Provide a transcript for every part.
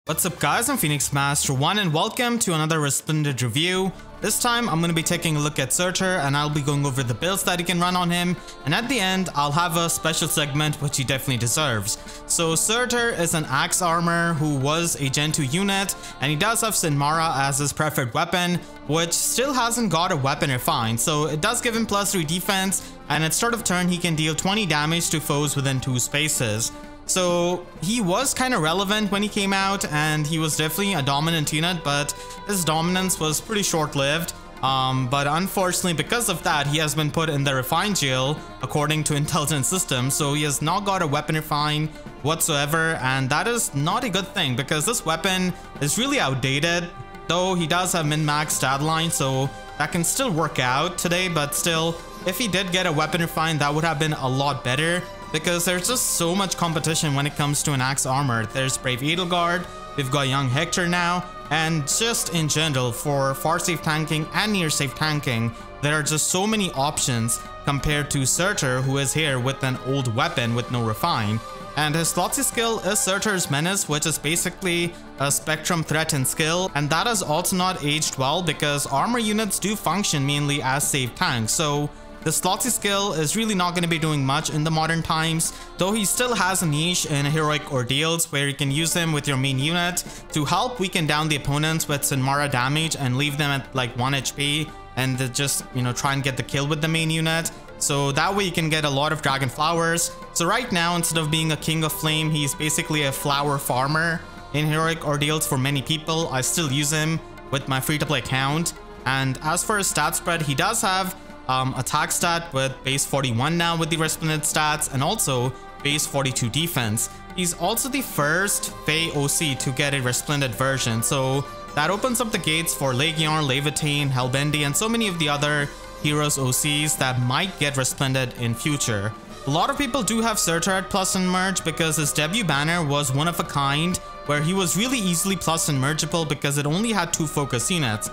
What's up guys, I'm Phoenix Master 1 and welcome to another Resplendent review. This time I'm going to be taking a look at Surtur and I'll be going over the builds that you can run on him, and at the end I'll have a special segment which he definitely deserves. So Surtur is an axe armor who was a Gen 2 unit, and he does have Sinmara as his preferred weapon, which still hasn't got a weapon refined, so it does give him +3 defense, and at start of turn he can deal 20 damage to foes within 2 spaces. So he was kind of relevant when he came out, and he was definitely a dominant unit, but his dominance was pretty short-lived. But unfortunately, because of that, he has been put in the refined jail according to Intelligent Systems, so he has not got a weapon refine whatsoever, and that is not a good thing because this weapon is really outdated, though he does have min-max stat line, so that can still work out today. But still, if he did get a weapon refine, that would have been a lot better, because there's just so much competition when it comes to an axe armor. There's Brave Edelgard, we've got Young Hector now, and just in general for far safe tanking and near safe tanking, there are just so many options compared to Surtur, who is here with an old weapon with no refine. And his Slotsy skill is Surtur's Menace, which is basically a spectrum threatened skill, and that has also not aged well because armor units do function mainly as safe tanks. So the Slotsy skill is really not going to be doing much in the modern times, though he still has a niche in Heroic Ordeals where you can use him with your main unit to help weaken down the opponents with Sinmara damage and leave them at like 1 HP and just, try and get the kill with the main unit. So that way you can get a lot of Dragon Flowers. So right now, instead of being a King of Flame, he's basically a flower farmer in Heroic Ordeals for many people. I still use him with my free-to-play account. And as for his stat spread, he does have attack stat with base 41 now with the Resplendent stats, and also base 42 defense. He's also the first Fey OC to get a Resplendent version, so that opens up the gates for Legion, Levitine, Hellbendi, and so many of the other heroes OCs that might get Resplendent in future. A lot of people do have Surtur at plus and merge because his debut banner was one of a kind, where he was really easily plus and mergeable because it only had 2 focus units.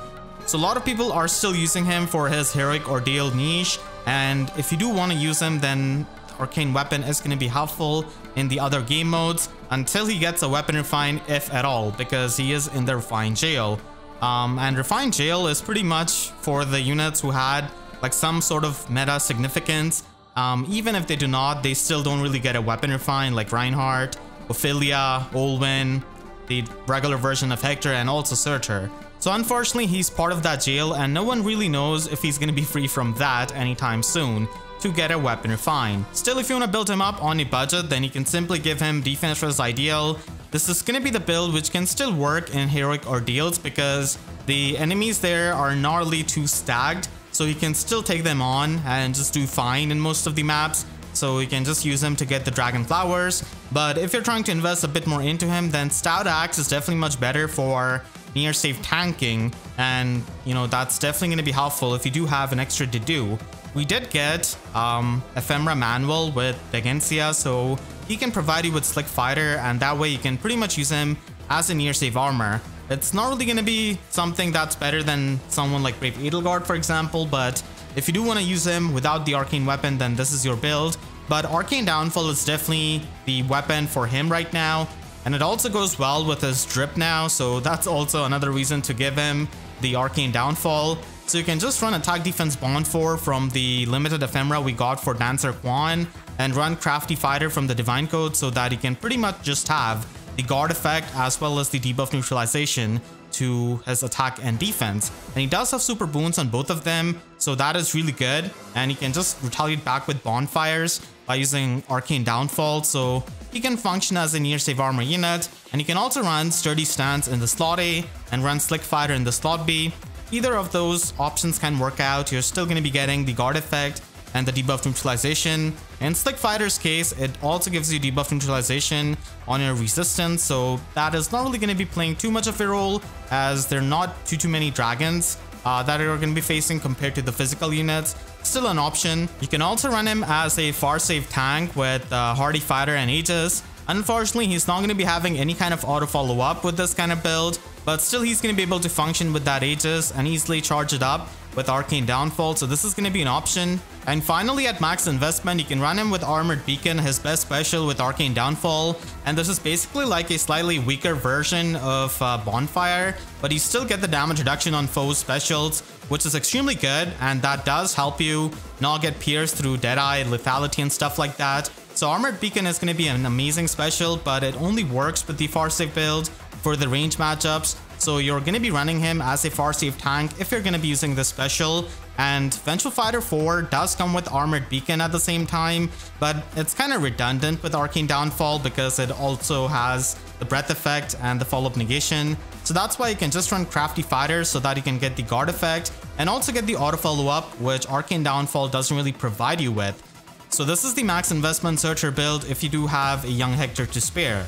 So a lot of people are still using him for his Heroic Ordeal niche, and if you do want to use him, then Arcane Weapon is going to be helpful in the other game modes until he gets a weapon refine, if at all, because he is in the refined jail. And refined jail is pretty much for the units who had like some sort of meta significance. Even if they do not, they still don't really get a weapon refine, like Reinhardt, Ophelia, Olwen, the regular version of Hector, and also Surtur. So unfortunately, he's part of that jail, and no one really knows if he's going to be free from that anytime soon to get a weapon refine. Still, if you want to build him up on a budget, then you can simply give him Defense Res Ideal. This is going to be the build which can still work in Heroic Ordeals because the enemies there are not really too stacked, so you can still take them on and just do fine in most of the maps. So you can just use him to get the Dragon Flowers. But if you're trying to invest a bit more into him, then Stout Axe is definitely much better for near safe tanking, and that's definitely going to be helpful if you do have an extra to do. We did get Ephemera Manual with Vegencia, so he can provide you with Slick Fighter, and that way you can pretty much use him as a near safe armor. It's not really going to be something that's better than someone like Brave Edelgard, for example, but if you do want to use him without the Arcane Weapon, then this is your build. But Arcane Downfall is definitely the weapon for him right now, and it also goes well with his drip now, so that's also another reason to give him the Arcane Downfall. So you can just run Attack Defense Bond 4 from the limited ephemera we got for Dancer Quan, and run Crafty Fighter from the Divine Code, so that you can pretty much just have the guard effect as well as the debuff neutralization to his attack and defense. And he does have super boons on both of them, so that is really good, and he can just retaliate back with bonfires by using Arcane Downfall, so he can function as a near safe armor unit. And you can also run Sturdy Stance in the slot A and run Slick Fighter in the slot B. Either of those options can work out. You're still going to be getting the guard effect and the debuff neutralization. In Slick Fighter's case, it also gives you debuff neutralization on your resistance, so that is not really going to be playing too much of a role, as there are not too many dragons that you're going to be facing compared to the physical units. Still an option. You can also run him as a far safe tank with Hardy Fighter and Aegis. Unfortunately, he's not going to be having any kind of auto follow-up with this kind of build, but still he's going to be able to function with that Aegis and easily charge it up with Arcane Downfall, so this is going to be an option. And finally, at max investment, you can run him with Armored Beacon, his best special with Arcane Downfall, and this is basically like a slightly weaker version of Bonfire, but you still get the damage reduction on foes specials, which is extremely good, and that does help you not get pierced through Deadeye, lethality, and stuff like that. So Armored Beacon is going to be an amazing special, but it only works with the Farseer build for the range matchups. So you're going to be running him as a Farseer tank if you're going to be using this special. And Vengeful Fighter 4 does come with Armored Beacon at the same time, but it's kind of redundant with Arcane Downfall because it also has the Breath effect and the follow-up negation. So that's why you can just run Crafty Fighters so that you can get the guard effect and also get the auto follow-up, which Arcane Downfall doesn't really provide you with. So this is the max investment Searcher build if you do have a young Hector to spare.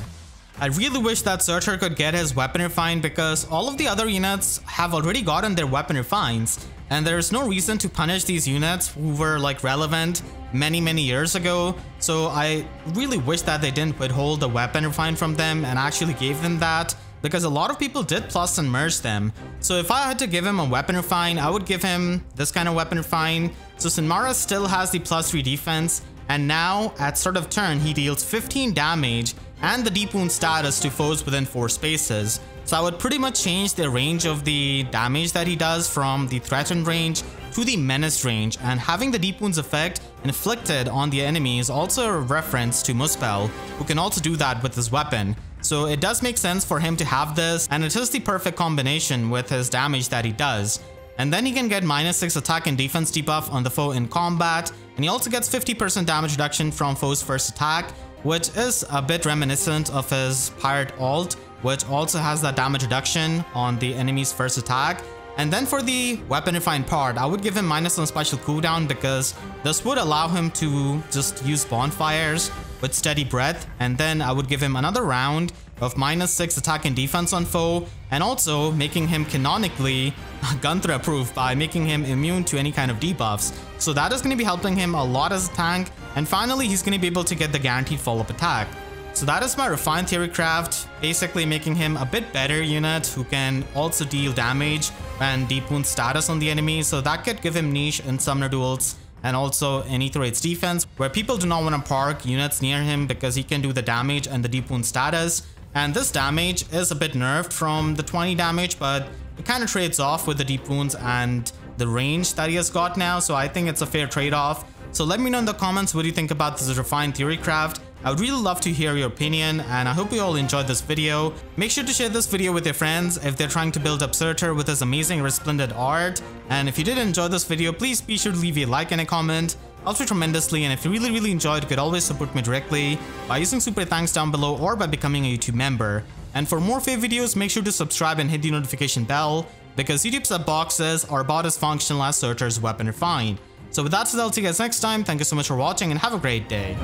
I really wish that Searcher could get his weapon refined because all of the other units have already gotten their weapon refines, and there is no reason to punish these units who were like relevant many years ago. So I really wish that they didn't withhold the weapon refine from them and actually gave them that, because a lot of people did plus and merge them. So if I had to give him a weapon refine, I would give him this kind of weapon refine. So Sinmara still has the +3 defense, and now at start of turn he deals 15 damage and the deep wound status to foes within 4 spaces. So I would pretty much change the range of the damage that he does from the threatened range to the menaced range, and having the deep wounds effect inflicted on the enemy is also a reference to Muspel, who can also do that with his weapon. So it does make sense for him to have this, and it is the perfect combination with his damage that he does. And then he can get -6 attack and defense debuff on the foe in combat, and he also gets 50% damage reduction from foe's first attack, which is a bit reminiscent of his Pirate ult, which also has that damage reduction on the enemy's first attack. And then for the weapon refined part, I would give him -1 special cooldown because this would allow him to just use bonfires with steady breath, and then I would give him another round of -6 attack and defense on foe, and also making him canonically Gunthra proof by making him immune to any kind of debuffs. So that is going to be helping him a lot as a tank, and finally he's going to be able to get the guaranteed follow-up attack. So that is my refined Theorycraft, basically making him a bit better unit who can also deal damage and deep wound status on the enemy, so that could give him niche in summoner duels and also in Aether Raid's defense, where people do not want to park units near him because he can do the damage and the deep wound status. And this damage is a bit nerfed from the 20 damage, but it kind of trades off with the deep wounds and the range that he has got now, so I think it's a fair trade-off. So let me know in the comments what you think about this refined Theorycraft. I would really love to hear your opinion, and I hope you all enjoyed this video. Make sure to share this video with your friends if they're trying to build up Searcher with his amazing resplendent art. And if you did enjoy this video, please be sure to leave a like and a comment. Helps me tremendously, and if you really enjoyed, you could always support me directly by using super thanks down below or by becoming a YouTube member. And for more favorite videos, make sure to subscribe and hit the notification bell, because YouTube sub boxes are about as functional as Searcher's weapon refined. So with that said, I'll see you guys next time. Thank you so much for watching and have a great day.